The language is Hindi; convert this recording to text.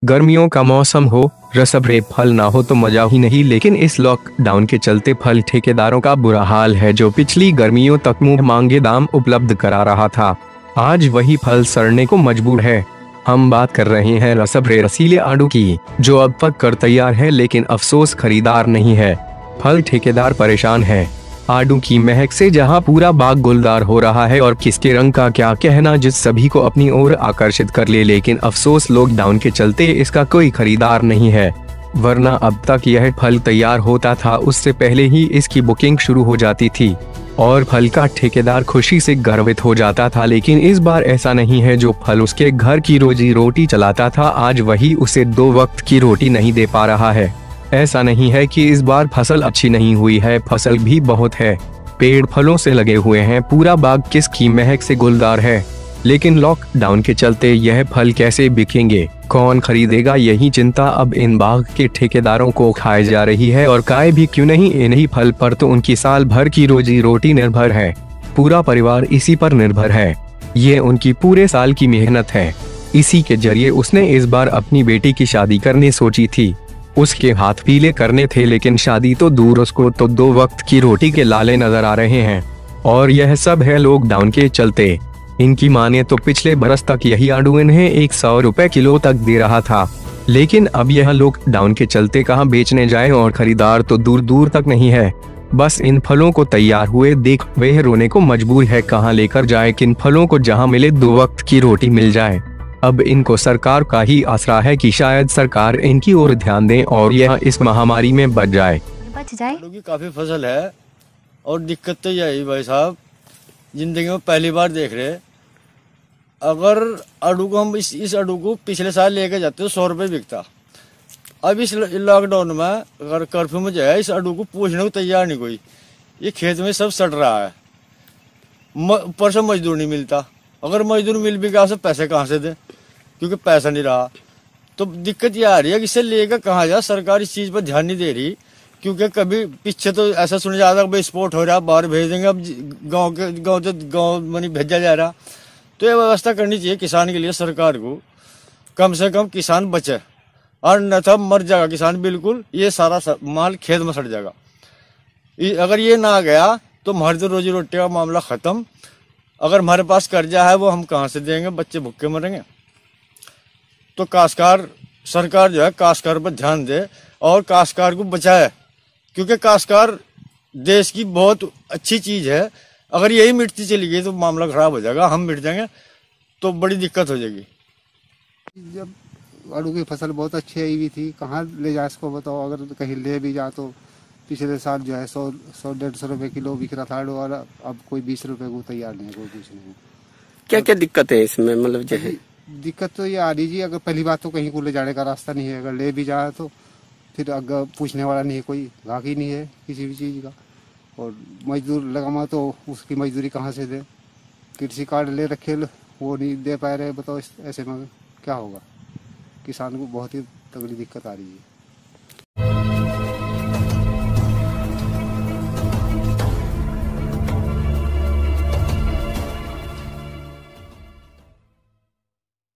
गर्मियों का मौसम हो, रसभरे फल ना हो तो मजा ही नहीं। लेकिन इस लॉकडाउन के चलते फल ठेकेदारों का बुरा हाल है, जो पिछली गर्मियों तक मुंह मांगे दाम उपलब्ध करा रहा था, आज वही फल सड़ने को मजबूर है। हम बात कर रहे हैं रसभरे रसीले आड़ू की, जो अब पक कर तैयार है, लेकिन अफसोस खरीदार नहीं है। फल ठेकेदार परेशान है। आड़ू की महक से जहां पूरा बाग गुलदार हो रहा है, और किसके रंग का क्या कहना, जिस सभी को अपनी ओर आकर्षित कर ले। लेकिन अफसोस लॉकडाउन के चलते इसका कोई खरीदार नहीं है, वरना अब तक यह फल तैयार होता था, उससे पहले ही इसकी बुकिंग शुरू हो जाती थी और फल का ठेकेदार खुशी से गर्वित हो जाता था। लेकिन इस बार ऐसा नहीं है। जो फल उसके घर की रोजी रोटी चलाता था, आज वही उसे 2 वक्त की रोटी नहीं दे पा रहा है। ऐसा नहीं है कि इस बार फसल अच्छी नहीं हुई है, फसल भी बहुत है, पेड़ फलों से लगे हुए हैं, पूरा बाग किसकी महक से गुलदार है। लेकिन लॉकडाउन के चलते यह फल कैसे बिकेंगे, कौन खरीदेगा, यही चिंता अब इन बाग के ठेकेदारों को खाई जा रही है। और काय भी क्यों नहीं, इन्हीं फल पर तो उनकी साल भर की रोजी रोटी निर्भर है, पूरा परिवार इसी पर निर्भर है। ये उनकी पूरे साल की मेहनत है। इसी के जरिए उसने इस बार अपनी बेटी की शादी करनी सोची थी। उसके हाथ पीले करने थे, लेकिन शादी तो दूर, उसको तो 2 वक्त की रोटी के लाले नजर आ रहे हैं। और यह सब है लॉकडाउन के चलते। इनकी माने तो पिछले बरस तक यही आड़ू इन्हें 100 रुपए किलो तक दे रहा था, लेकिन अब यह लॉकडाउन के चलते कहां बेचने जाए, और खरीदार तो दूर दूर तक नहीं है। बस इन फलों को तैयार हुए देख वह रोने को मजबूर है, कहां लेकर जाए किन फलों को, जहां मिले 2 वक्त की रोटी मिल जाए। अब इनको सरकार का ही आसरा है कि शायद सरकार इनकी ओर ध्यान दे और यह इस महामारी में बच जाए। आलू की काफी फसल है, और दिक्कत तो यही भाई साहब, जिंदगी में पहली बार देख रहे। अगर आड़ू को हम इस आड़ू को पिछले साल लेके जाते तो 100 रुपए बिकता। अब इस लॉकडाउन में, अगर कर्फ्यू में जो है, इस आड़ू को पूछने को तैयार नहीं कोई। ये खेत में सब सड़ रहा है, ऊपर से मजदूर नहीं मिलता। अगर मजदूर मिल भी गया, पैसे कहाँ से दे, क्योंकि पैसा नहीं रहा। तो दिक्कत ये आ रही है कि इसे लेकर कहाँ जाए, सरकार इस चीज पर ध्यान नहीं दे रही। क्योंकि कभी पीछे तो ऐसा सुना जा रहा है स्पोर्ट हो रहा है, बाहर भेज देंगे, अब गाँव मनी भेजा जा रहा। तो ये व्यवस्था करनी चाहिए किसान के लिए सरकार को, कम से कम किसान बचे, और न था मर जाएगा किसान बिल्कुल। ये सारा माल खेत में सड़ जाएगा। अगर ये ना गया तो हमारी तो रोजी रोटी का मामला खत्म। अगर हमारे पास कर्जा है वो हम कहाँ से देंगे, बच्चे भूखे मरेंगे। तो काश्तकार, सरकार जो है काश्तकार पर ध्यान दे और काश्तकार को बचाए, क्योंकि काश्तकार देश की बहुत अच्छी चीज है। अगर यही मिटती चली गई तो मामला खराब हो जाएगा, हम मिट जाएंगे तो बड़ी दिक्कत हो जाएगी। जब आड़ू की फसल बहुत अच्छी आई हुई थी, कहाँ ले जाए इसको बताओ। अगर कहीं ले भी जा तो पिछले साल जो है 100-150 रुपए किलो बिक रहा था आड़ू, और अब कोई 20 रुपए को तैयार नहीं है कोई कुछ नहीं। क्या क्या दिक्कत है इसमें, मतलब जो है दिक्कत तो ये आ रही जी, अगर पहली बात तो कहीं को ले जाने का रास्ता नहीं है। अगर ले भी जाए तो फिर अगर पूछने वाला नहीं है, कोई गाहकी नहीं है किसी भी चीज़ का। और मजदूर लगामा तो उसकी मजदूरी कहाँ से दे। कृषि कार्ड ले रखे, वो नहीं दे पा रहे, बताओ ऐसे में क्या होगा। किसान को बहुत ही तगड़ी दिक्कत आ रही है।